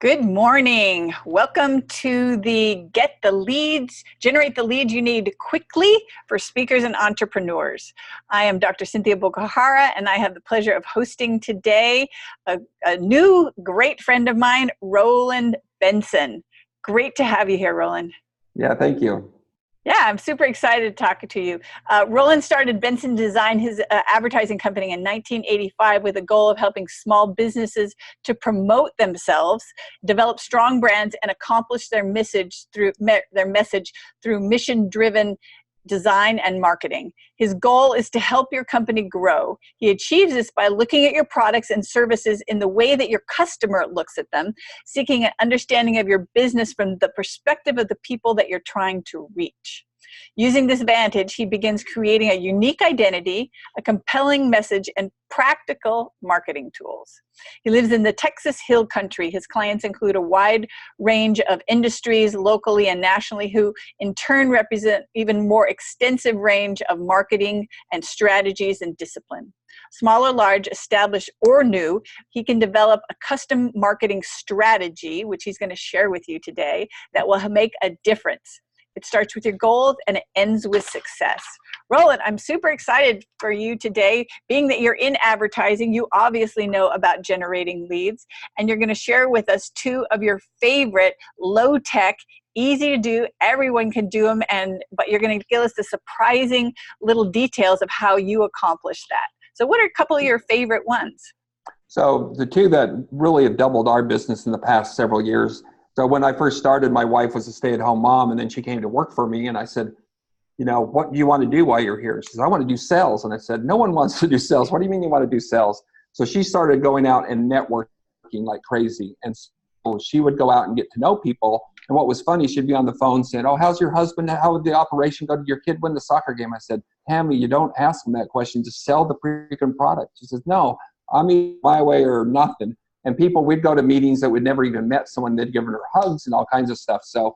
Good morning. Welcome to the Get the Leads, Generate the Leads You Need Quickly for Speakers and Entrepreneurs. I am Dr. Cynthia Bokahara, and I have the pleasure of hosting today a new great friend of mine, Roland Benson. Great to have you here, Roland. Yeah, thank you. Yeah, I'm super excited to talk to you. Roland started Benson Design, his advertising company, in 1985 with a goal of helping small businesses to promote themselves, develop strong brands, and accomplish their message through mission-driven design and marketing. His goal is to help your company grow. He achieves this by looking at your products and services in the way that your customer looks at them, seeking an understanding of your business from the perspective of the people that you're trying to reach. Using this vantage, he begins creating a unique identity, a compelling message, and practical marketing tools. He lives in the Texas Hill Country. His clients include a wide range of industries locally and nationally, who in turn represent even more extensive range of marketing and strategies and discipline. Small or large, established or new, he can develop a custom marketing strategy, which he's going to share with you today, that will make a difference. It starts with your goals and it ends with success. Roland, I'm super excited for you today. Being that you're in advertising, you obviously know about generating leads, and you're going to share with us two of your favorite low-tech, easy to do, everyone can do them, but you're going to give us the surprising little details of how you accomplish that. So what are a couple of your favorite ones? So the two that really have doubled our business in the past several years. So when I first started, my wife was a stay-at-home mom, and then she came to work for me, and I said, you know, what do you want to do while you're here? She says, I want to do sales. And I said, no one wants to do sales. What do you mean you want to do sales? So she started going out and networking like crazy. And so she would go out and get to know people. And what was funny, she'd be on the phone saying, oh, how's your husband? How would the operation go? Did your kid win the soccer game? I said, Tammy, you don't ask him that question. Just sell the freaking product. She says, no, I mean my way or nothing. And people, we'd go to meetings that we'd never even met someone, they'd given her hugs and all kinds of stuff. So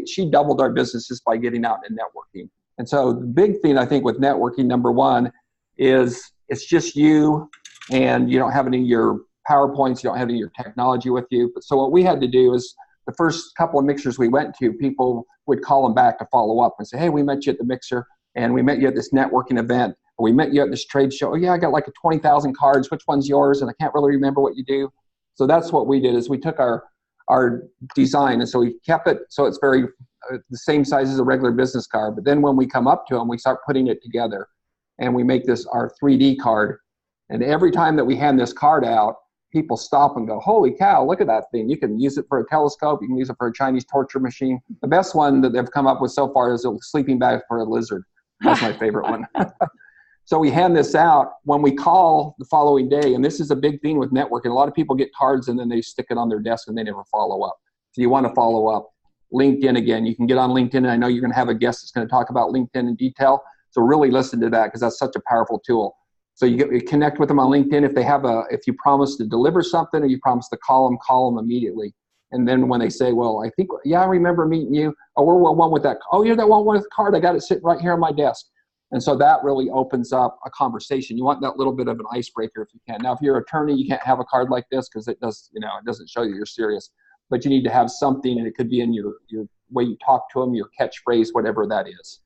she doubled our business just by getting out and networking. And so the big thing I think with networking, number one, is it's just you, and you don't have any of your PowerPoints, you don't have any of your technology with you. But so what we had to do is the first couple of mixers we went to, people would call them back to follow up and say, hey, we met you at the mixer, and we met you at this networking event. We met you at this trade show. Oh, yeah, I got like 20,000 cards. Which one's yours? And I can't really remember what you do. So that's what we did, is we took our design, and so we kept it so it's very the same size as a regular business card. But then when we come up to them, we start putting it together, and we make this our 3D card. And every time that we hand this card out, people stop and go, holy cow, look at that thing. You can use it for a telescope. You can use it for a Chinese torture machine. The best one that they've come up with so far is a sleeping bag for a lizard. That's my favorite one. So we hand this out when we call the following day, and this is a big thing with networking. A lot of people get cards and then they stick it on their desk and they never follow up. So you want to follow up. LinkedIn again. You can get on LinkedIn, and I know you're going to have a guest that's going to talk about LinkedIn in detail. So really listen to that, because that's such a powerful tool. So you connect with them on LinkedIn. If you promise to deliver something or you promise to call them immediately. And then when they say, well, I remember meeting you. Oh, we're one with that. Oh, you're that one with the card. I got it sitting right here on my desk. And so that really opens up a conversation. You want that little bit of an icebreaker if you can. Now, if you're an attorney, you can't have a card like this because it doesn't show you you're serious. But you need to have something, and it could be in your way you talk to them, your catchphrase, whatever that is.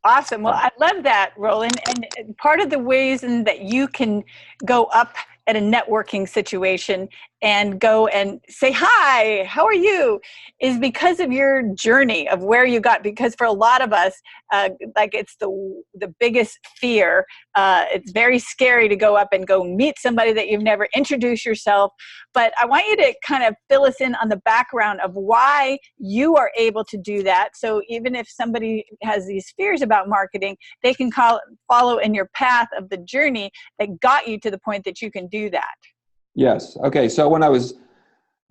Awesome. Well, I love that, Roland. And part of the ways that you can go up at a networking situation and go and say, hi, how are you, is because of your journey of where you got. Because for a lot of us, it's the biggest fear. It's very scary to go up and go meet somebody that you've never introduced yourself. But I want you to kind of fill us in on the background of why you are able to do that. So even if somebody has these fears about marketing, they can follow in your path of the journey that got you to the point that you can do that. Yes. Okay. So when I was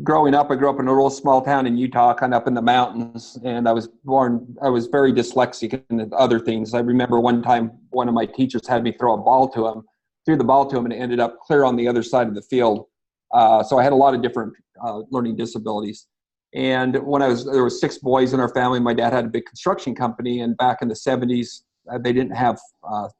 growing up, I grew up in a real small town in Utah, kind of up in the mountains, and I was very dyslexic and other things. I remember one time one of my teachers had me throw the ball to him, and it ended up clear on the other side of the field. So I had a lot of different learning disabilities. And there were 6 boys in our family. My dad had a big construction company, and back in the 70s, they didn't have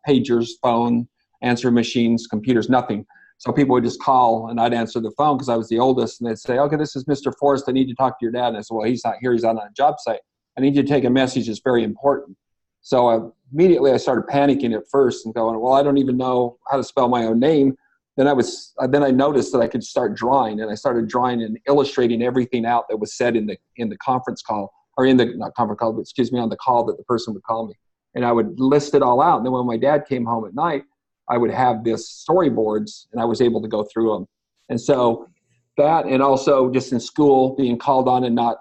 pagers, phone, answering machines, computers, nothing. So people would just call and I'd answer the phone because I was the oldest, and they'd say, okay, this is Mr. Forrest. I need to talk to your dad. And I said, well, he's not here. He's out on a job site. I need you to take a message. It's very important. So immediately I started panicking at first and going, well, I don't even know how to spell my own name. Then I noticed that I could start drawing, and I started drawing and illustrating everything out that was said in the conference call, or not conference call, but excuse me, on the call that the person would call me. And I would list it all out. And then when my dad came home at night, I would have this storyboards, and I was able to go through them. And so that, and also just in school being called on and not,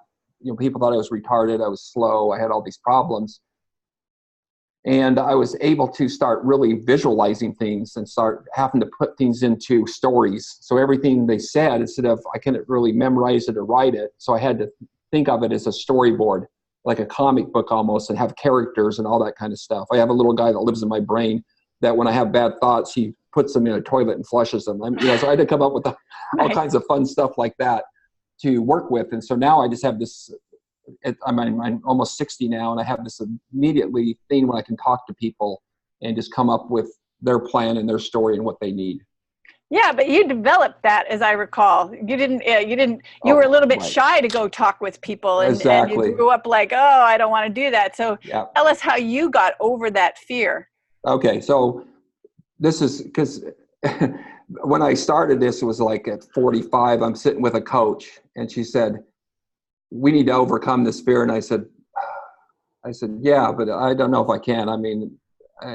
people thought I was retarded, I was slow, I had all these problems. And I was able to start really visualizing things and start having to put things into stories. So everything they said, instead of, I couldn't really memorize it or write it. So I had to think of it as a storyboard, like a comic book almost, and have characters and all that kind of stuff. I have a little guy that lives in my brain that when I have bad thoughts, he puts them in a toilet and flushes them. So I had to come up with all kinds of fun stuff like that to work with. And so now I just have this, I'm almost 60 now, and I have this immediately thing when I can talk to people and just come up with their plan and their story and what they need. Yeah, but you developed that, as I recall. You you were a little bit shy to go talk with people, and you grew up like, oh, I don't want to do that. So tell us how you got over that fear. Okay, so this is because when I started this, it was like at 45, I'm sitting with a coach, and she said, we need to overcome this fear. And I said, yeah, but I don't know if I can. I mean,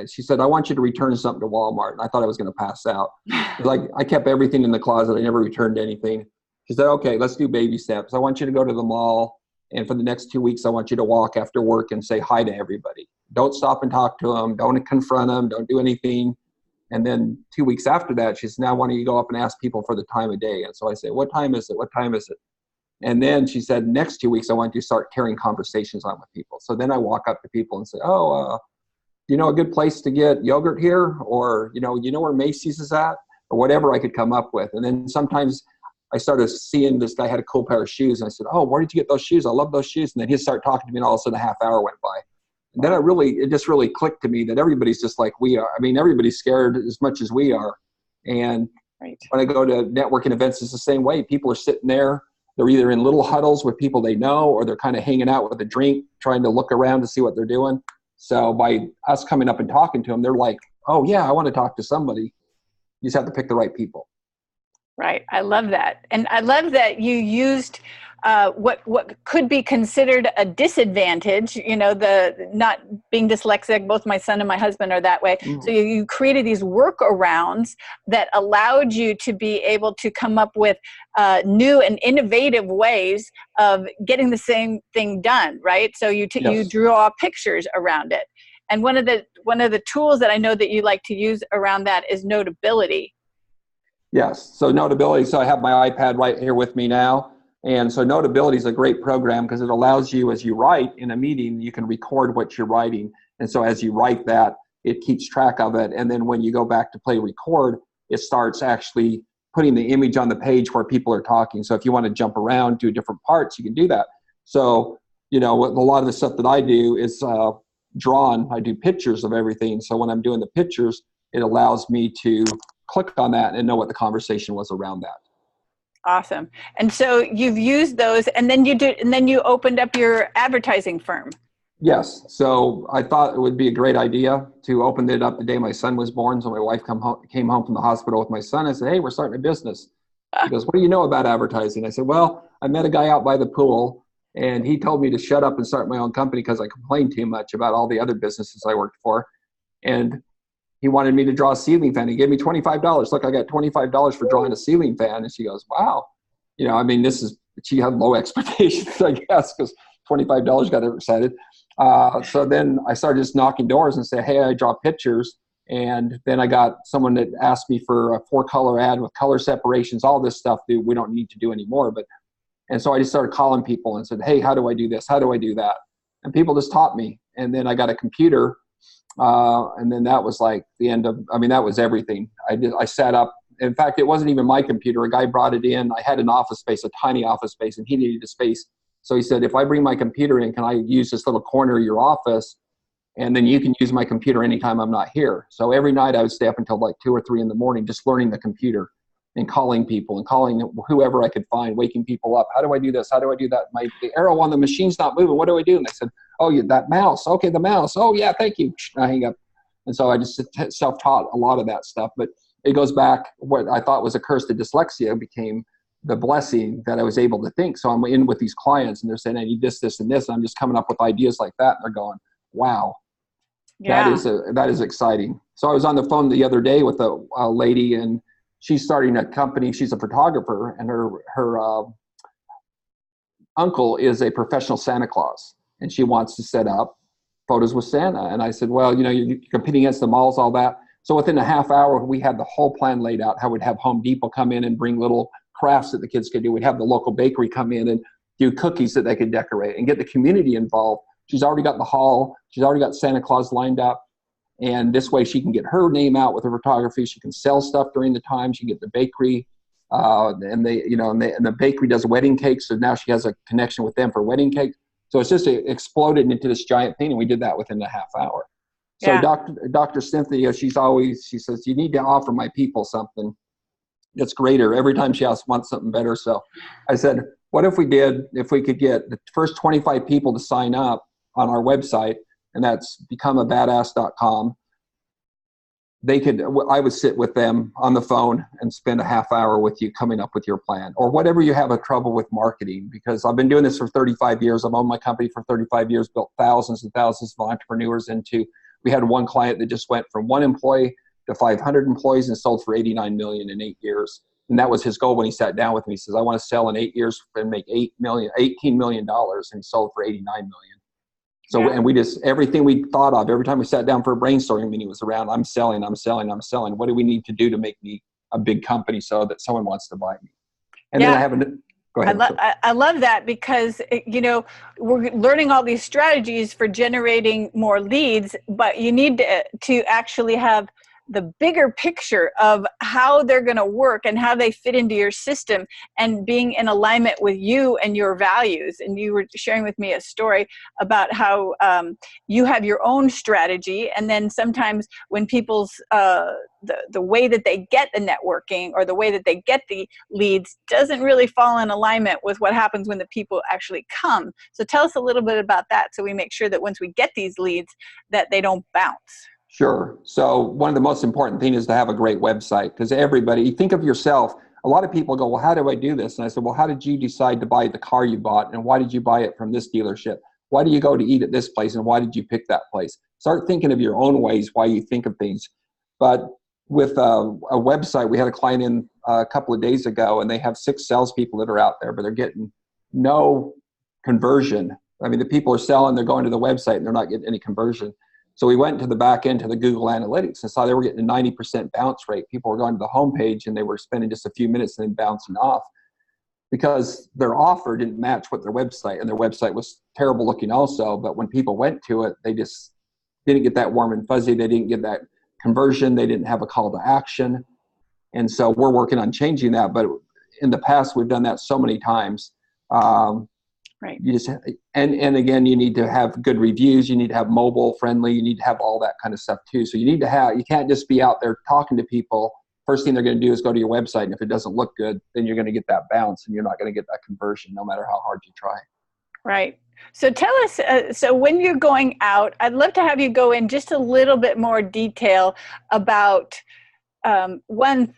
she said, I want you to return something to Walmart. And I thought I was going to pass out. Like, I kept everything in the closet. I never returned anything. She said, okay, let's do baby steps. I want you to go to the mall. And for the next 2 weeks, I want you to walk after work and say hi to everybody. Don't stop and talk to them. Don't confront them. Don't do anything. And then 2 weeks after that, she said, now why don't you go up and ask people for the time of day? And so I say, what time is it? What time is it? And then she said, next 2 weeks, I want you to start carrying conversations on with people. So then I walk up to people and say, do you know a good place to get yogurt here? Or, you know where Macy's is at? Or whatever I could come up with. And then sometimes I started seeing this guy had a cool pair of shoes. And I said, oh, where did you get those shoes? I love those shoes. And then he'd start talking to me, and all of a sudden a half hour went by. And then it just really clicked to me that everybody's just like we are. I mean, everybody's scared as much as we are. And when I go to networking events, it's the same way. People are sitting there. They're either in little huddles with people they know, or they're kind of hanging out with a drink, trying to look around to see what they're doing. So by us coming up and talking to them, they're like, oh, yeah, I want to talk to somebody. You just have to pick the right people. Right. I love that. And I love that you used what could be considered a disadvantage, the not being dyslexic. Both my son and my husband are that way. Mm-hmm. So you created these workarounds that allowed you to be able to come up with new and innovative ways of getting the same thing done, right? So you draw pictures around it. And one of the tools that I know that you like to use around that is Notability. Yes. So Notability. So I have my iPad right here with me now. And so Notability is a great program because it allows you, as you write in a meeting, you can record what you're writing. And so as you write that, it keeps track of it. And then when you go back to play record, it starts actually putting the image on the page where people are talking. So if you want to jump around, do different parts, you can do that. So, a lot of the stuff that I do is drawn. I do pictures of everything. So when I'm doing the pictures, it allows me to click on that and know what the conversation was around that. Awesome. And so you've used those, and then you opened up your advertising firm. Yes. So I thought it would be a great idea to open it up the day my son was born. So my wife came home from the hospital with my son. I said, hey, we're starting a business. She goes, what do you know about advertising? I said, well, I met a guy out by the pool, and he told me to shut up and start my own company because I complained too much about all the other businesses I worked for. And he wanted me to draw a ceiling fan. He gave me $25. Look, I got $25 for drawing a ceiling fan. And she goes, wow. She had low expectations, I guess, because $25 got her excited. So then I started just knocking doors and say, hey, I draw pictures. And then I got someone that asked me for a 4-color ad with color separations, all this stuff that we don't need to do anymore. And so I just started calling people and said, hey, how do I do this? How do I do that? And people just taught me. And then I got a computer. And then that was like the end of, that was everything. I sat up. In fact, it wasn't even my computer. A guy brought it in. I had an office space, a tiny office space, and he needed a space. So he said, if I bring my computer in, can I use this little corner of your office And then you can use my computer anytime I'm not here. So every night I would stay up until like 2 or 3 in the morning, just learning the computer and calling people and calling whoever I could find, waking people up. How do I do this? How do I do that? The arrow on the machine's not moving. What do I do? And they said, oh, that mouse. Okay, the mouse. Oh, yeah, thank you. I hang up. And so I just self-taught a lot of that stuff. But it goes back, what I thought was a curse to dyslexia became the blessing that I was able to think. So I'm in with these clients and they're saying, I need this, this, and this. And I'm just coming up with ideas like that. And they're going, wow, yeah. that is exciting. So I was on the phone the other day with a lady, and she's starting a company. She's a photographer, and her uncle is a professional Santa Claus, and she wants to set up photos with Santa. And I said, well, you're competing against the malls, all that. So within a half hour, we had the whole plan laid out, how we'd have Home Depot come in and bring little crafts that the kids could do. We'd have the local bakery come in and do cookies that they could decorate and get the community involved. She's already got the hall. She's already got Santa Claus lined up. And this way she can get her name out with her photography. She can sell stuff during the time. She can get the bakery. And the bakery does wedding cakes. So now she has a connection with them for wedding cakes. So it's just exploded into this giant thing. And we did that within a half hour. So Yeah. Dr. Cynthia, she says, you need to offer my people something that's greater. Every time she wants something better. So I said, what if we could get the first 25 people to sign up on our website, and that's becomeabadass.com. I would sit with them on the phone and spend a half hour with you coming up with your plan, or whatever you have a trouble with marketing, because I've been doing this for 35 years. I've owned my company for 35 years, built thousands and thousands of entrepreneurs we had one client that just went from 1 employee to 500 employees and sold for $89 million in 8 years. And that was his goal when he sat down with me. He says, I want to sell in 8 years and make $18 million. And he sold for $89 million. So, Yeah. and we just, everything we thought of, every time we sat down for a brainstorming meeting was around, I'm selling. What do we need to do to make me a big company so that someone wants to buy me? And then I have go ahead. I love that, because, we're learning all these strategies for generating more leads, but you need to actually have the bigger picture of how they're going to work and how they fit into your system, and being in alignment with you and your values. And you were sharing with me a story about how you have your own strategy, and then sometimes when people's the way that they get the networking or the way that they get the leads doesn't really fall in alignment with what happens when the people actually come. So tell us a little bit about that, so we make sure that once we get these leads that they don't bounce. Sure. So one of the most important things is to have a great website, because everybody, you think of yourself, a lot of people go, well, how do I do this? And I said, well, how did you decide to buy the car you bought? And why did you buy it from this dealership? Why do you go to eat at this place? And why did you pick that place? Start thinking of your own ways, why you think of things. But with a website, we had a client in a couple of days ago, and they have 6 salespeople that are out there, but they're getting no conversion. I mean, the people are selling, they're going to the website, and they're not getting any conversion. So we went to the back end to the Google Analytics and saw they were getting a 90% bounce rate. People were going to the homepage and they were spending just a few minutes and then bouncing off, because their offer didn't match what their website, and their website was terrible looking also. But when people went to it, they just didn't get that warm and fuzzy. They didn't get that conversion. They didn't have a call to action. And so we're working on changing that. But in the past, we've done that so many times. Right. You just, and again, you need to have good reviews. You need to have mobile friendly. You need to have all that kind of stuff too. So you can't just be out there talking to people. First thing they're going to do is go to your website. And if it doesn't look good, then you're going to get that bounce, and you're not going to get that conversion no matter how hard you try. Right. So tell us, so when you're going out, I'd love to have you go in just a little bit more detail about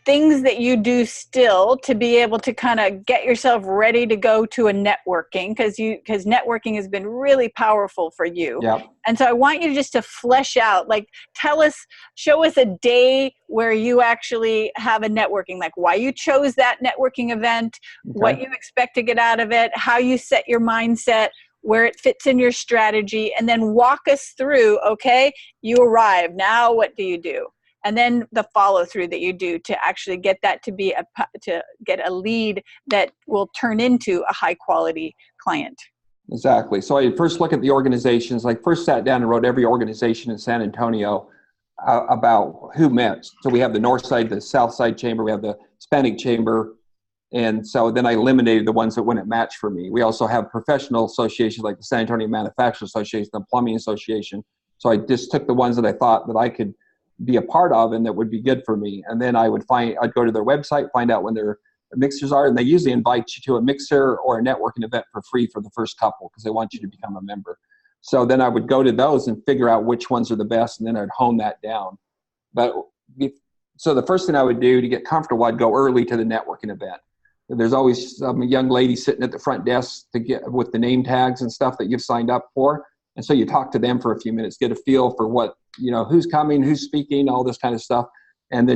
things that you do still to be able to kind of get yourself ready to go to a networking, because networking has been really powerful for you. Yeah. And so I want you just to flesh out, like, show us a day where you actually have a networking, like why you chose that networking event, Okay. what you expect to get out of it, how you set your mindset, where it fits in your strategy, and then walk us through, okay, you arrive, now what do you do? And then the follow through that you do to actually get that to get a lead that will turn into a high quality client. Exactly. So I first look at the organizations. I first sat down and wrote every organization in San Antonio about who met. So we have the North Side, the South Side Chamber, we have the Hispanic Chamber. And so then I eliminated the ones that wouldn't match for me. We also have professional associations like the San Antonio Manufacturers Association, the Plumbing Association. So I just took the ones that I thought that I could be a part of and that would be good for me. And then I'd go to their website, find out when their mixers are, and they usually invite you to a mixer or a networking event for free for the first couple because they want you to become a member. So then I would go to those and figure out which ones are the best, and then I'd hone that down. So the first thing I would do to get comfortable, I'd go early to the networking event. There's always some young lady sitting at the front desk with the name tags and stuff that you've signed up for. And so you talk to them for a few minutes, get a feel for what, who's coming, who's speaking, all this kind of stuff. And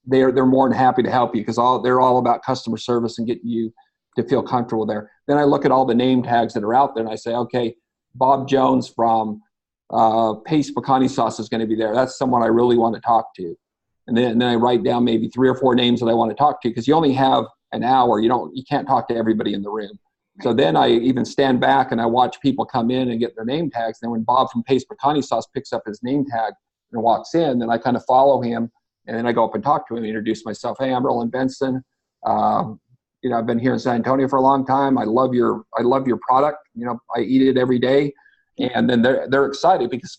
they're more than happy to help you because they're all about customer service and getting you to feel comfortable there. Then I look at all the name tags that are out there and I say, okay, Bob Jones from Pace Pecani Sauce is going to be there. That's someone I really want to talk to. And then I write down maybe 3 or 4 names that I want to talk to because you only have an hour. You can't talk to everybody in the room. So then I even stand back and I watch people come in and get their name tags. And then when Bob from Pace Pecani Sauce picks up his name tag and walks in, then I kind of follow him and then I go up and talk to him and introduce myself. Hey, I'm Roland Benson. I've been here in San Antonio for a long time. I love your product. I eat it every day. And then they're excited because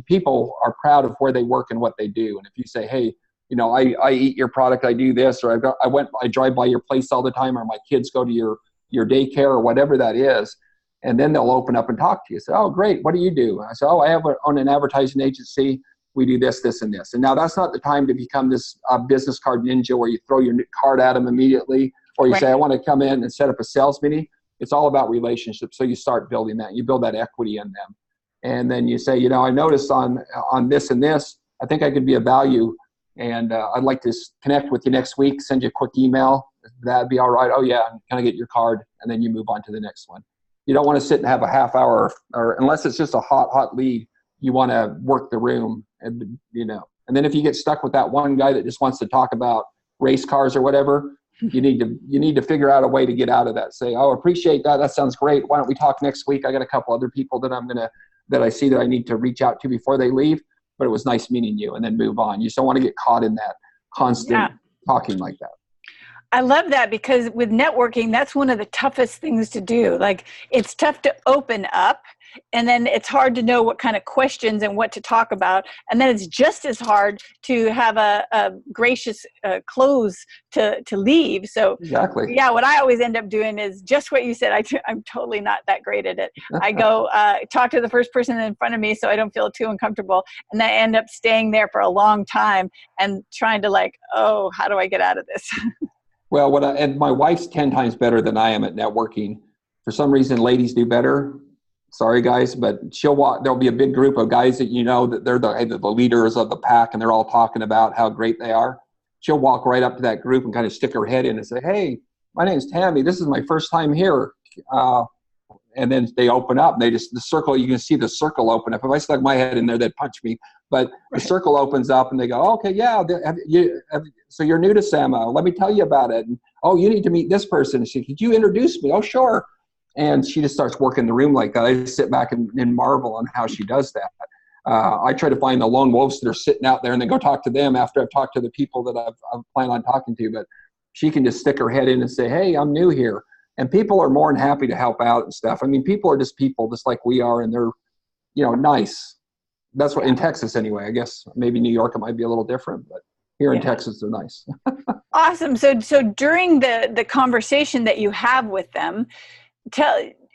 people are proud of where they work and what they do. And if you say, hey, I eat your product, I do this, or I drive by your place all the time, or my kids go to your daycare or whatever that is. And then they'll open up and talk to you. Say, oh, great. What do you do? I say, oh, I own an advertising agency. We do this, this, and this. And now that's not the time to become this business card ninja where you throw your card at them immediately, or you say, I want to come in and set up a sales meeting. It's all about relationships. So you start building that. You build that equity in them. And then you say, I noticed on this and this, I think I could be of value. And I'd like to connect with you next week, send you a quick email. That'd be all right. Oh, yeah. Can I get your card? And then you move on to the next one. You don't want to sit and have a half hour, or unless it's just a hot lead, you want to work the room. And then if you get stuck with that one guy that just wants to talk about race cars or whatever, you need to figure out a way to get out of that. Say, oh, appreciate that. That sounds great. Why don't we talk next week? I got a couple other people that I see that I need to reach out to before they leave, but it was nice meeting you, and then move on. You just don't want to get caught in that constant talking like that. I love that because with networking, that's one of the toughest things to do. Like, it's tough to open up, and then it's hard to know what kind of questions and what to talk about. And then it's just as hard to have a gracious close to leave. So exactly. Yeah, what I always end up doing is just what you said. I'm totally not that great at it. I go talk to the first person in front of me so I don't feel too uncomfortable. And then I end up staying there for a long time and trying to how do I get out of this? Well, and my wife's 10 times better than I am at networking. For some reason, ladies do better. Sorry, guys, but there'll be a big group of guys that that they're the leaders of the pack, and they're all talking about how great they are. She'll walk right up to that group and kind of stick her head in and say, hey, my name's Tammy. This is my first time here. And then they open up, and you can see the circle open up. If I stuck my head in there, they'd punch me. But the circle opens up, and they go, okay, yeah, so you're new to SAMA. Let me tell you about it. And, oh, you need to meet this person. She said, could you introduce me? Oh, sure. And she just starts working the room like that. I just sit back and marvel on how she does that. I try to find the lone wolves that are sitting out there and then go talk to them after I've talked to the people that I've planned on talking to. But she can just stick her head in and say, hey, I'm new here. And people are more than happy to help out and stuff. I mean, people are just people just like we are, and they're, nice. That's what in Texas anyway. I guess maybe New York, it might be a little different, but here in Texas, they're nice. Awesome. So during the conversation that you have with them,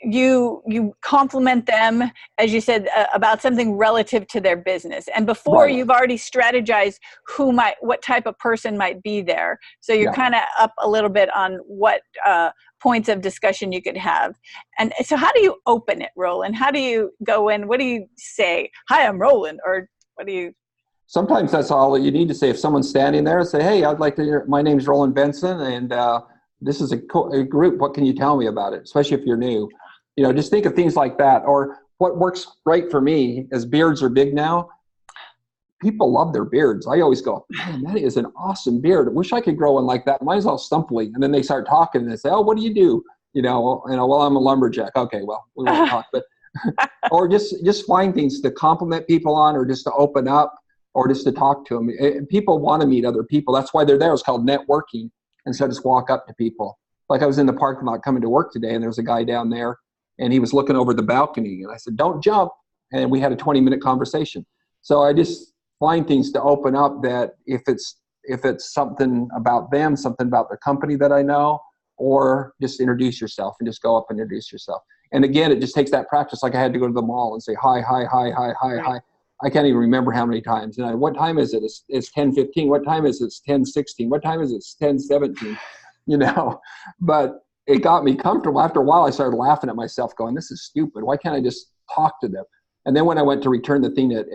you compliment them, as you said, about something relative to their business. And before You've already strategized what type of person might be there. So you're kind of up a little bit on what points of discussion you could have. And so how do you open it, Roland? How do you go in? What do you say? Hi, I'm Roland. Or what do you? Sometimes that's all you need to say. If someone's standing there, say, hey, I'd like to hear, my name's Roland Benson, and this is a group. What can you tell me about it? Especially if you're new. Just think of things like that. Or what works great for me is beards are big now. People love their beards. I always go, man, that is an awesome beard. I wish I could grow one like that. Mine's all stumply. And then they start talking and they say, oh, what do you do? Well, I'm a lumberjack. Okay, well, we won't talk. But or just find things to compliment people on, or just to open up, or just to talk to them. People want to meet other people. That's why they're there. It's called networking. And so just walk up to people. Like I was in the parking lot coming to work today, and there was a guy down there, and he was looking over the balcony. And I said, don't jump. and we had a 20-minute conversation. So I just find things to open up that if it's something about them, something about the company that I know, or just introduce yourself and just go up and introduce yourself. And again, it just takes that practice. Like I had to go to the mall and say, hi, hi, hi, hi, hi, hi. I can't even remember how many times. And what time is it? It's 10:15. What time is it? It's 10:16. What time is it? It's 10:17. You know, but it got me comfortable. After a while, I started laughing at myself going, this is stupid. Why can't I just talk to them? And then when I went to return the thing at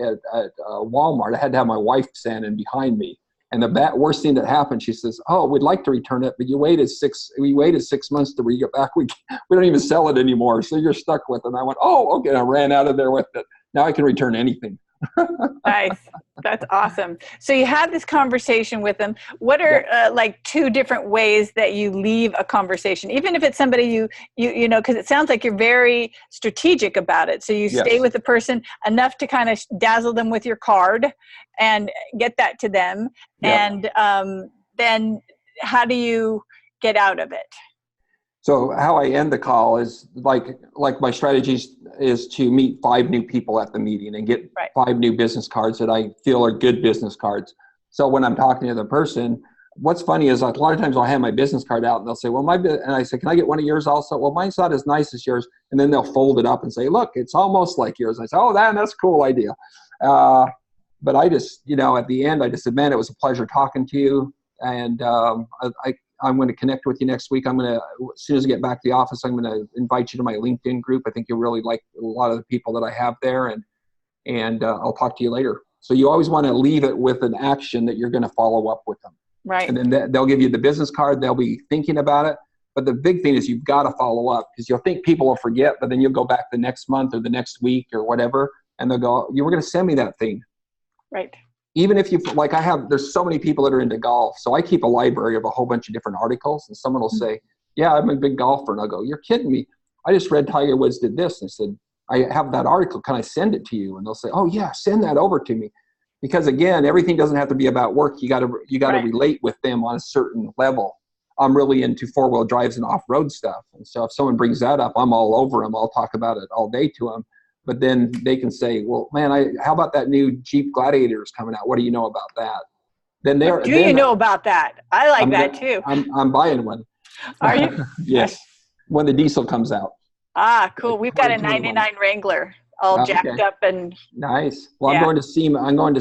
Walmart, I had to have my wife standing behind me. And the worst thing that happened, she says, oh, we'd like to return it, but we waited 6 months to bring it back. We don't even sell it anymore. So you're stuck with it. And I went, oh, okay. And I ran out of there with it. Now I can return anything. Nice. That's awesome. So you had this conversation with them. What are like 2 different ways that you leave a conversation, even if it's somebody you know, because it sounds like you're very strategic about it. So you stay with the person enough to kind of dazzle them with your card and get that to them. And then how do you get out of it? So how I end the call is like my strategy is to meet 5 new people at the meeting and get 5 new business cards that I feel are good business cards. So when I'm talking to the person, what's funny is like a lot of times I'll have my business card out and they'll say, well, and I say, can I get one of yours also? Well, mine's not as nice as yours. And then they'll fold it up and say, look, it's almost like yours. I say, oh, that's a cool idea. But I just, you know, at the end, I just said, man, it was a pleasure talking to you. And I'm going to connect with you next week. As soon as I get back to the office, I'm going to invite you to my LinkedIn group. I think you'll really like a lot of the people that I have there, and I'll talk to you later. So you always want to leave it with an action that you're going to follow up with them. Right. And then they'll give you the business card. They'll be thinking about it. But the big thing is you've got to follow up, because you'll think people will forget, but then you'll go back the next month or the next week or whatever, and they'll go, you were going to send me that thing. Right. Even if you, like there's so many people that are into golf. So I keep a library of a whole bunch of different articles, and someone will say, yeah, I'm a big golfer. And I'll go, you're kidding me. I just read Tiger Woods did this. And I said, I have that article. Can I send it to you? And they'll say, oh yeah, send that over to me. Because again, everything doesn't have to be about work. You got to relate with them on a certain level. I'm really into 4-wheel drives and off-road stuff. And so if someone brings that up, I'm all over them. I'll talk about it all day to them. But then they can say, well, man, how about that new Jeep Gladiators coming out? What do you know about that? Then you know about that? I like that too. I'm buying one. Are you? Yes. When the diesel comes out. Ah, cool. We've got a 99 Wrangler all jacked up and nice. Well, I'm going to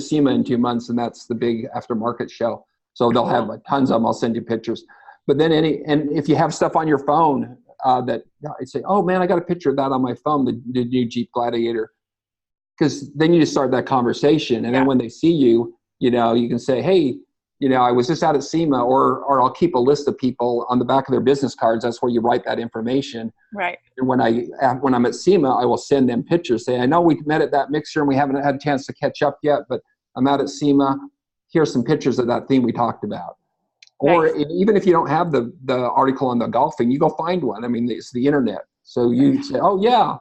SEMA in 2 months, and that's the big aftermarket show. So they'll have tons of them. I'll send you pictures. But then and if you have stuff on your phone, that I say, oh man, I got a picture of that on my phone, the new Jeep Gladiator. Because then you just start that conversation. And then when they see you, you know, you can say, hey, you know, I was just out at SEMA, or I'll keep a list of people on the back of their business cards. That's where you write that information. Right. And when I'm at SEMA, I will send them pictures. Say, I know we met at that mixer and we haven't had a chance to catch up yet, but I'm out at SEMA. Here's some pictures of that thing we talked about. Or even if you don't have the article on the golfing, you go find one. I mean, it's the internet. So you say, oh yeah.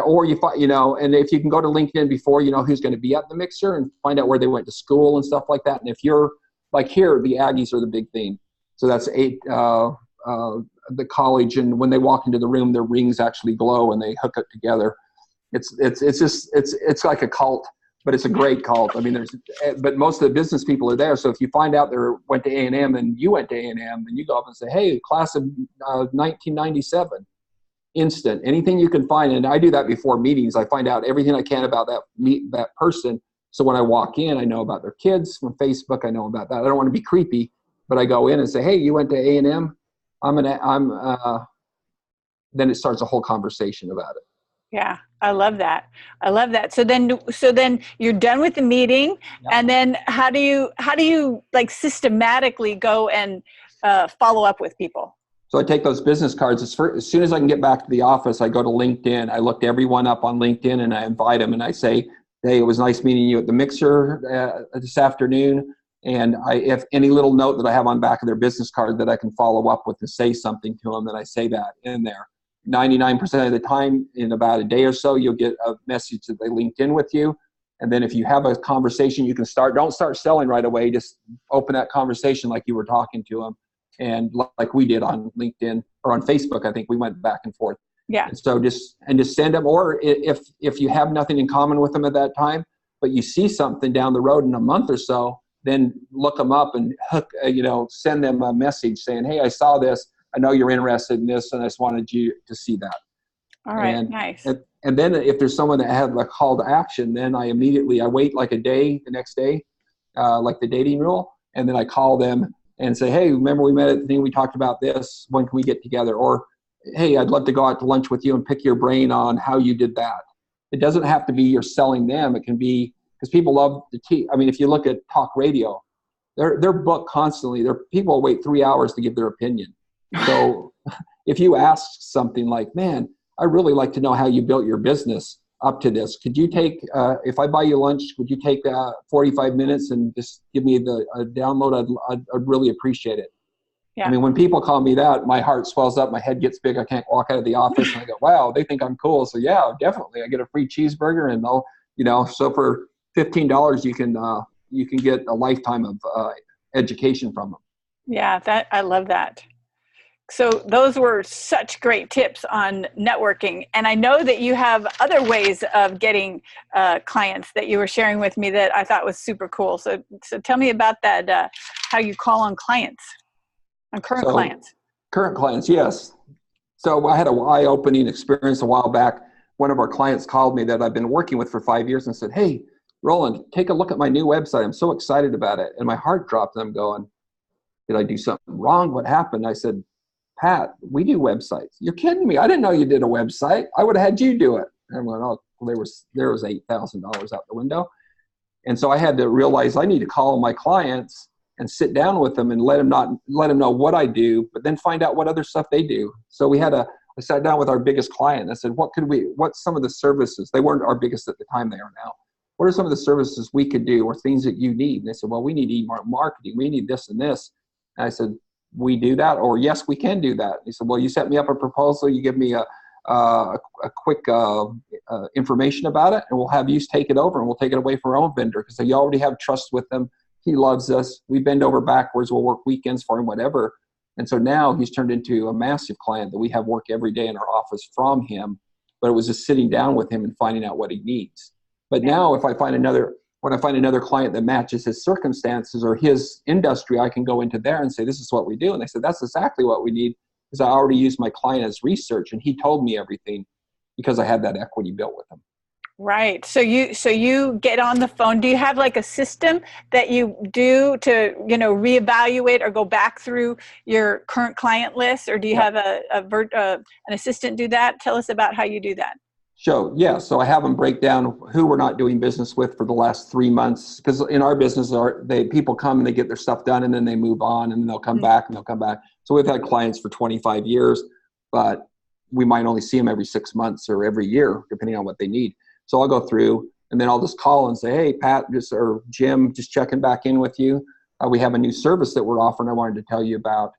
Or you know, and if you can go to LinkedIn before, you know who's going to be at the mixer and find out where they went to school and stuff like that. And if you're like here, the Aggies are the big thing. So that's the college. And when they walk into the room, their rings actually glow and they hook it together. It's like a cult. But it's a great cult. I mean, but most of the business people are there. So if you find out they went to A&M and you went to A&M, then you go up and say, hey, class of 1997, instant. Anything you can find. And I do that before meetings. I find out everything I can about that person. So when I walk in, I know about their kids. From Facebook, I know about that. I don't want to be creepy, but I go in and say, hey, you went to A&M? Then it starts a whole conversation about it. Yeah, I love that. So then you're done with the meeting, and then how do you like systematically go and follow up with people? So I take those business cards as soon as I can get back to the office. I go to LinkedIn. I looked everyone up on LinkedIn and I invite them and I say, hey, it was nice meeting you at the mixer this afternoon. And if any little note that I have on back of their business card that I can follow up with to say something to them, then I say that in there. 99% of the time, in about a day or so, you'll get a message that they linked in with you. And then if you have a conversation, you can don't start selling right away. Just open that conversation like you were talking to them. And like we did on LinkedIn or on Facebook, I think we went back and forth. Yeah. And so just send them, or if you have nothing in common with them at that time, but you see something down the road in a month or so, then look them up and send them a message saying, hey, I saw this. I know you're interested in this, and I just wanted you to see that. All right. Nice. And then if there's someone that had a call to action, then I wait like a day, the next day, like the dating rule. And then I call them and say, hey, remember we met at the thing, we talked about this, when can we get together? Or, hey, I'd love to go out to lunch with you and pick your brain on how you did that. It doesn't have to be you're selling them. It can be, because people love if you look at talk radio, they're booked constantly. People wait 3 hours to give their opinion. So if you ask something like, man, I really like to know how you built your business up to this. Could you take, if I buy you lunch, would you take 45 minutes and just give me a download? I'd really appreciate it. Yeah. I mean, when people call me that, my heart swells up, my head gets big. I can't walk out of the office, and I go, wow, they think I'm cool. So yeah, definitely. I get a free cheeseburger, and so for $15, you can get a lifetime of education from them. Yeah, I love that. So those were such great tips on networking. And I know that you have other ways of getting clients that you were sharing with me that I thought was super cool. So tell me about that, how you call on clients, on current clients. Current clients, yes. So I had an eye-opening experience a while back. One of our clients called me that I've been working with for 5 years and said, hey, Roland, take a look at my new website. I'm so excited about it. And my heart dropped, and I'm going, did I do something wrong? What happened? I said, Pat, we do websites. You're kidding me. I didn't know you did a website. I would have had you do it. And I'm going, oh, there was $8,000 out the window. And so I had to realize I need to call my clients and sit down with them and let them know what I do, but then find out what other stuff they do. So I sat down with our biggest client and I said, what's some of the services? They weren't our biggest at the time, they are now. What are some of the services we could do or things that you need? And they said, well, we need email marketing. We need this and this. And I said, we do that? Or yes, we can do that. He said, well, you set me up a proposal, you give me a quick information about it, and we'll have you take it over, and we'll take it away from our own vendor because you already have trust with them. He loves us. We bend over backwards. We'll work weekends for him, whatever. And so now he's turned into a massive client that we have work every day in our office from him, but it was just sitting down with him and finding out what he needs. But now when I find another client that matches his circumstances or his industry, I can go into there and say, this is what we do. And they said, that's exactly what we need, because I already used my client as research, and he told me everything because I had that equity built with him. Right. So you get on the phone. Do you have like a system that you do to, reevaluate or go back through your current client list, or do you have an assistant do that? Tell us about how you do that. So I have them break down who we're not doing business with for the last 3 months, because in our business, people come and they get their stuff done, and then they move on, and then they'll come back and they'll come back. So we've had clients for 25 years, but we might only see them every 6 months or every year, depending on what they need. So I'll go through, and then I'll just call and say, hey, Pat, or Jim, just checking back in with you. We have a new service that we're offering. I wanted to tell you about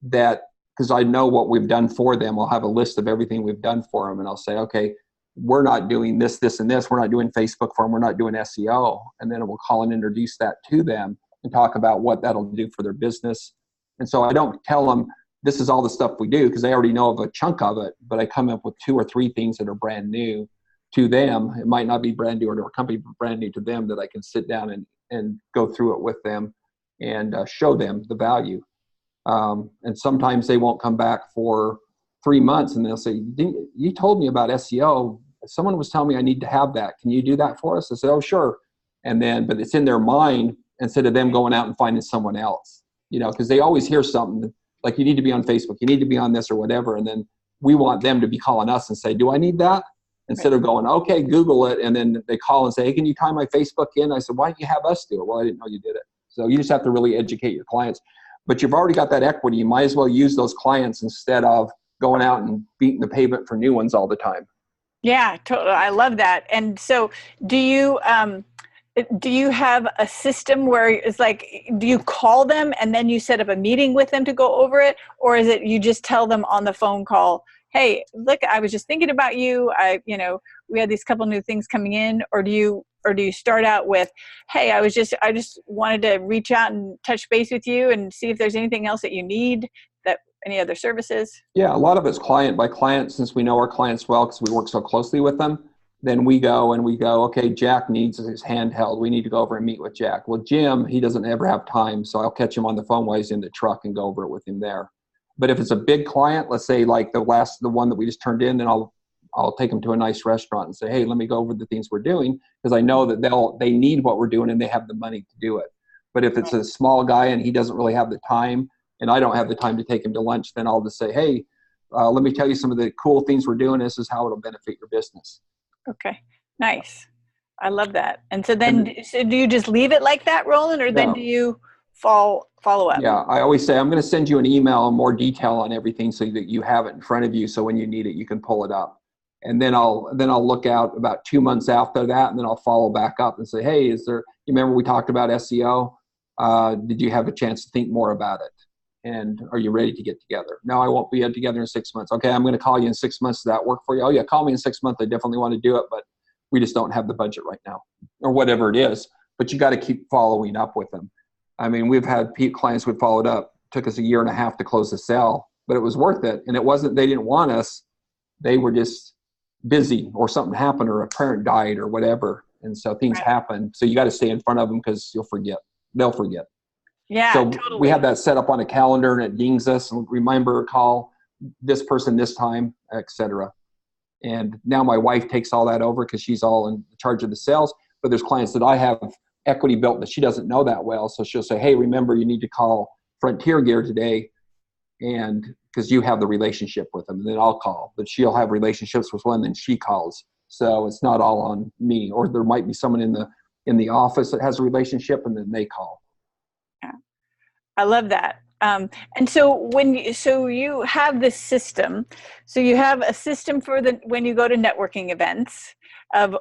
that, because I know what we've done for them. I'll have a list of everything we've done for them, and I'll say, okay, we're not doing this, this, and this. We're not doing Facebook for them. We're not doing SEO. And then we'll call and introduce that to them and talk about what that'll do for their business. And so I don't tell them this is all the stuff we do, because they already know of a chunk of it, but I come up with 2 or 3 things that are brand new to them. It might not be brand new to our company, but brand new to them, that I can sit down and go through it with them and show them the value. And sometimes they won't come back for 3 months, and they'll say, you told me about SEO. Someone was telling me I need to have that. Can you do that for us? I said, oh, sure. But it's in their mind instead of them going out and finding someone else, because they always hear something like, you need to be on Facebook, you need to be on this or whatever. And then we want them to be calling us and say, do I need that? Instead of going, okay, Google it. And then they call and say, hey, can you tie my Facebook in? I said, why don't you have us do it? Well, I didn't know you did it. So you just have to really educate your clients. But you've already got that equity. You might as well use those clients instead of going out and beating the pavement for new ones all the time. Yeah, totally. I love that. And so do you have a system where it's like, do you call them and then you set up a meeting with them to go over it? Or is it you just tell them on the phone call, hey, look, I was just thinking about you. We had these couple new things coming in. Or do you start out with, hey, I just wanted to reach out and touch base with you and see if there's anything else that you need, that any other services? Yeah, a lot of it's client by client, since we know our clients well because we work so closely with them. Then we go, okay, Jack needs his handheld. We need to go over and meet with Jack. Well, Jim, he doesn't ever have time, so I'll catch him on the phone while he's in the truck and go over it with him there. But if it's a big client, let's say like the one that we just turned in, then I'll take them to a nice restaurant and say, hey, let me go over the things we're doing, because I know that they need what we're doing and they have the money to do it. But if it's a small guy and he doesn't really have the time, and I don't have the time to take him to lunch, then I'll just say, hey, let me tell you some of the cool things we're doing. This is how it'll benefit your business. Okay, nice. I love that. And so then, do you just leave it like that, Roland, or then do you follow up? Yeah, I always say I'm going to send you an email and more detail on everything so that you have it in front of you. So when you need it, you can pull it up. And then I'll look out about 2 months after that, and then I'll follow back up and say, hey, you remember we talked about SEO? Did you have a chance to think more about it? And are you ready to get together? No, I won't be together in 6 months. Okay, I'm going to call you in 6 months. Does that work for you? Oh yeah, call me in 6 months. I definitely want to do it, but we just don't have the budget right now, or whatever it is. But you got to keep following up with them. I mean, we've had clients we followed up. Took us 1.5 years to close the sale, but it was worth it. And it wasn't, they didn't want us. They were just busy, or something happened, or a parent died, or whatever. And so things happen. So you got to stay in front of them, because you'll forget. They'll forget. Yeah, so totally. We have that set up on a calendar, and it dings us and remember, call this person this time, etc. And now my wife takes all that over because she's all in charge of the sales. But there's clients that I have equity built that she doesn't know that well. So she'll say, hey, remember, you need to call Frontier Gear today, and because you have the relationship with them. And then I'll call, but she'll have relationships with one, then she calls. So it's not all on me. Or there might be someone in the office that has a relationship, and then they call. I love that. And so you have this system. So you have a system for when you go to networking events of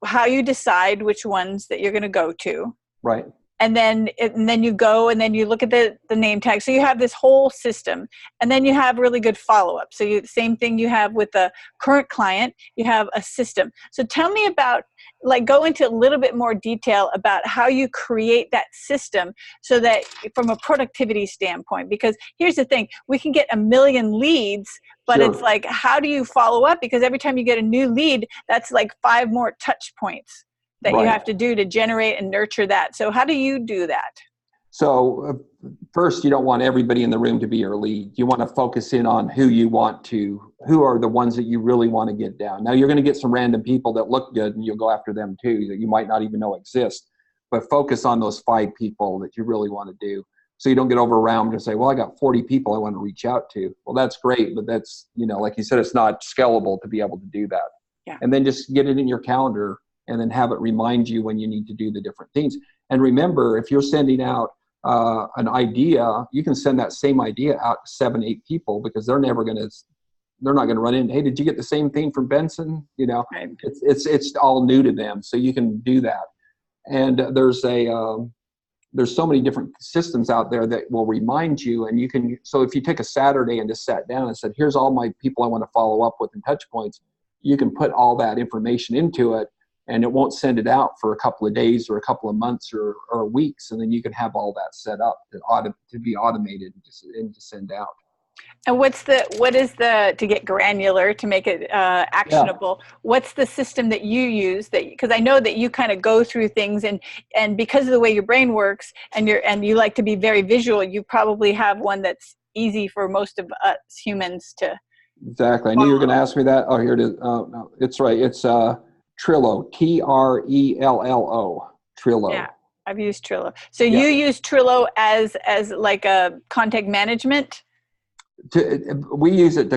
how you decide which ones that you're going to go to. Right. And then you go, and then you look at the name tag. So you have this whole system, and then you have really good follow-up. So same thing you have with the current client, you have a system. So tell me about, go into a little bit more detail about how you create that system, so that from a productivity standpoint, because here's the thing, we can get 1 million leads, but It's like, how do you follow up? Because every time you get a new lead, that's like 5 more touch points that you have to do to generate and nurture that. So how do you do that? So first, you don't want everybody in the room to be your lead. You want to focus in on who are the ones that you really want to get down. Now, you're going to get some random people that look good, and you'll go after them too, that you might not even know exist. But focus on those 5 people that you really want to do. So you don't get overwhelmed and say, well, I got 40 people I want to reach out to. Well, that's great, but that's, like you said, it's not scalable to be able to do that. Yeah. And then just get it in your calendar, and then have it remind you when you need to do the different things. And remember, if you're sending out an idea, you can send that same idea out to 7, 8 people, because they're not going to run in, hey, did you get the same thing from Benson? Right. It's all new to them. So you can do that. And there's so many different systems out there that will remind you. And so if you take a Saturday and just sat down and said, here's all my people I want to follow up with and touch points, you can put all that information into it, and it won't send it out for a couple of days or a couple of months or weeks. And then you can have all that set up to be automated and to send out. And what is to get granular, to make it actionable? Yeah. What's the system that you use? Because I know that you kind of go through things, and because of the way your brain works, and you like to be very visual, you probably have one that's easy for most of us humans to. Exactly. I knew you were going to ask me that. Oh, here it is. No, it's right. It's Trello, Trello, Trello. Yeah, I've used Trello. So you use Trello as like a contact management? We use it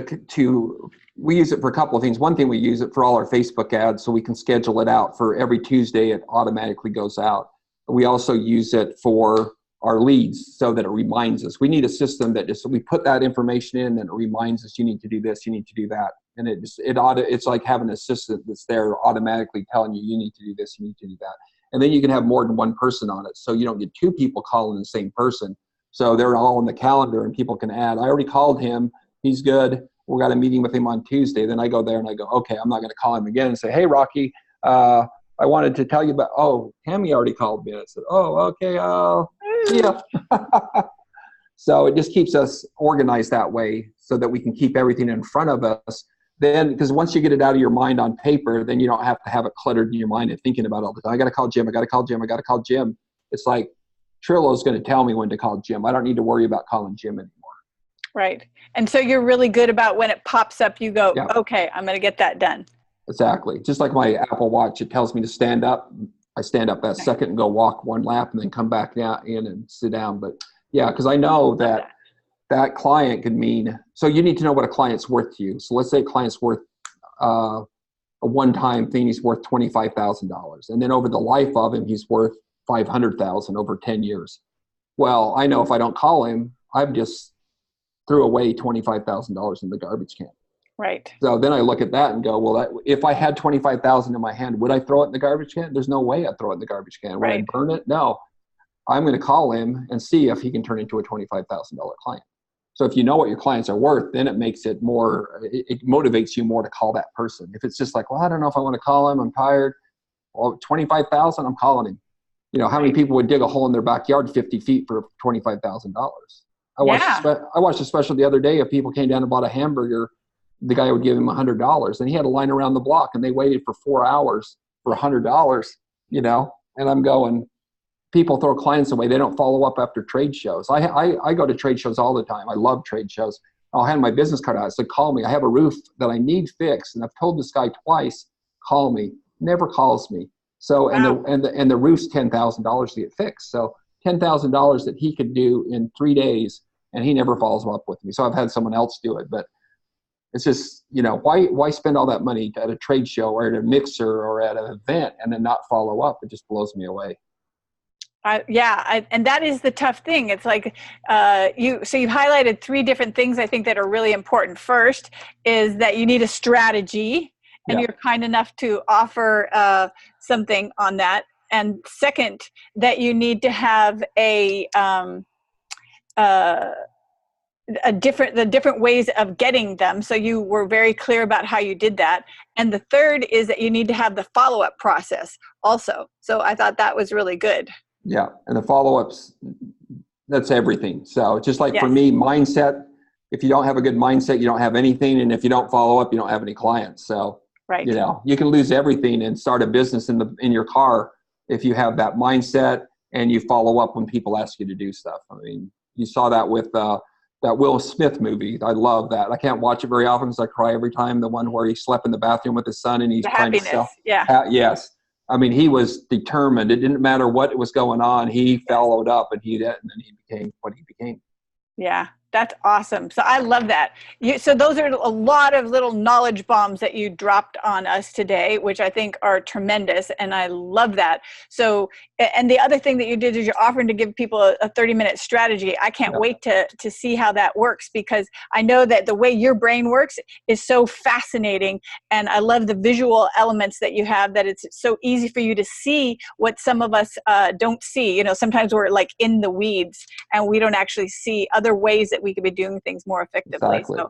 we use it for a couple of things. One thing, we use it for all our Facebook ads, so we can schedule it out for every Tuesday. It automatically goes out. We also use it for our leads, so that it reminds us. We need a system that we put that information in, and it reminds us, you need to do this, you need to do that. And it's like having an assistant that's there automatically telling you, you need to do this, you need to do that. And then you can have more than one person on it, so you don't get 2 people calling the same person. So they're all in the calendar, and people can add, I already called him, he's good, we got a meeting with him on Tuesday. Then I go there and I go, okay, I'm not going to call him again and say, hey, Rocky, I wanted to tell you about, Tammy already called me. I said, oh, okay, yeah. So it just keeps us organized that way so that we can keep everything in front of us. Then, because once you get it out of your mind on paper, then you don't have to have it cluttered in your mind and thinking about it all the time. I got to call Jim. I got to call Jim. I got to call Jim. It's like Trillo's going to tell me when to call Jim. I don't need to worry about calling Jim anymore. Right. And so you're really good about when it pops up, you go, Yeah. okay, I'm going to get that done. Exactly. Just like my Apple Watch, it tells me to stand up. I stand up that second and go walk one lap and then come back down in and sit down. But yeah, because I know that client could mean, so you need to know what a client's worth to you. So let's say a client's worth a one-time thing, he's worth $25,000. And then over the life of him, he's worth $500,000 over 10 years. Well, I know if I don't call him, I've just threw away $25,000 in the garbage can. Right. So then I look at that and go, well, if I had $25,000 in my hand, would I throw it in the garbage can? There's no way I'd throw it in the garbage can. Would I burn it? No. I'm going to call him and see if he can turn into a $25,000 client. So if you know what your clients are worth, then it makes it more, it motivates you more to call that person. If it's just like, well, I don't know if I want to call him, I'm tired. Well, 25,000, I'm calling him. You know, how many people would dig a hole in their backyard 50 feet for $25,000? I watched a special the other day. If people came down and bought a hamburger, the guy would give him $100, and he had a line around the block, and they waited for 4 hours for $100. You know, and I'm going, people throw clients away. They don't follow up after trade shows. I go to trade shows all the time. I love trade shows. I'll hand my business card out. I said, call me. I have a roof that I need fixed, and I've told this guy twice, call me. Never calls me. So and the roof's $10,000 to get fixed. So $10,000 that he could do in 3 days, and he never follows up with me. So I've had someone else do it, but it's just, you know, why spend all that money at a trade show or at a mixer or at an event and then not follow up? It just blows me away. And that is the tough thing. It's like you've highlighted 3 different things I think that are really important. First is that you need a strategy, and you're kind enough to offer something on that. And second, that you need to have the different ways of getting them. So you were very clear about how you did that. And the third is that you need to have the follow-up process also. So I thought that was really good. Yeah. And the follow-ups, that's everything. So just like for me, mindset, if you don't have a good mindset, you don't have anything. And if you don't follow up, you don't have any clients. So, you know, you can lose everything and start a business in your car if you have that mindset and you follow up when people ask you to do stuff. I mean, you saw that with that Will Smith movie. I love that. I can't watch it very often because I cry every time. The one where he slept in the bathroom with his son and he's trying to sell. Yes. I mean, he was determined. It didn't matter what was going on. He followed up and then he became what he became. Yeah. That's awesome. So I love that. So those are a lot of little knowledge bombs that you dropped on us today, which I think are tremendous. And I love that. So, and the other thing that you did is you're offering to give people a 30-minute strategy. I can't wait to see how that works, because I know that the way your brain works is so fascinating. And I love the visual elements that you have, that it's so easy for you to see what some of us don't see. You know, sometimes we're like in the weeds and we don't actually see other ways that we could be doing things more effectively. Exactly.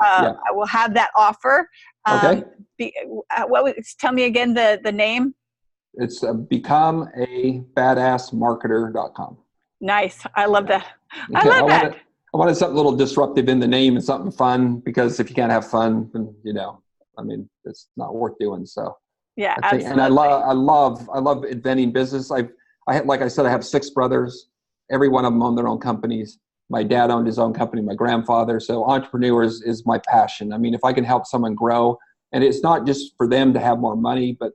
I will have that offer. Okay. Tell me again the name. It's becomeabadassmarketer.com. Nice. I love that. I wanted something a little disruptive in the name and something fun, because if you can't have fun, then, you know, I mean, it's not worth doing. So absolutely. And I love inventing business. I like I said, I have 6 brothers. Every one of them own their own companies. My dad owned his own company, my grandfather. So entrepreneurs is my passion. I mean, if I can help someone grow, and it's not just for them to have more money, but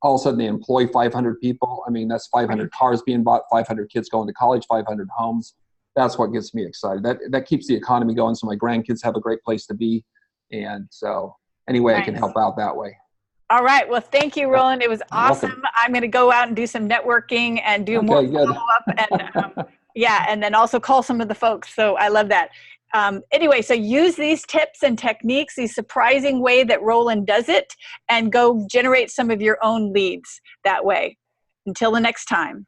all of a sudden they employ 500 people. I mean, that's 500 cars being bought, 500 kids going to college, 500 homes. That's what gets me excited. That keeps the economy going, so my grandkids have a great place to be. And so anyway, I can help out that way. All right. Well, thank you, Roland. It was awesome. Welcome. I'm going to go out and do some networking and do more follow-up. And and then also call some of the folks. So I love that. Anyway, so use these tips and techniques, the surprising way that Roland does it, and go generate some of your own leads that way. Until the next time.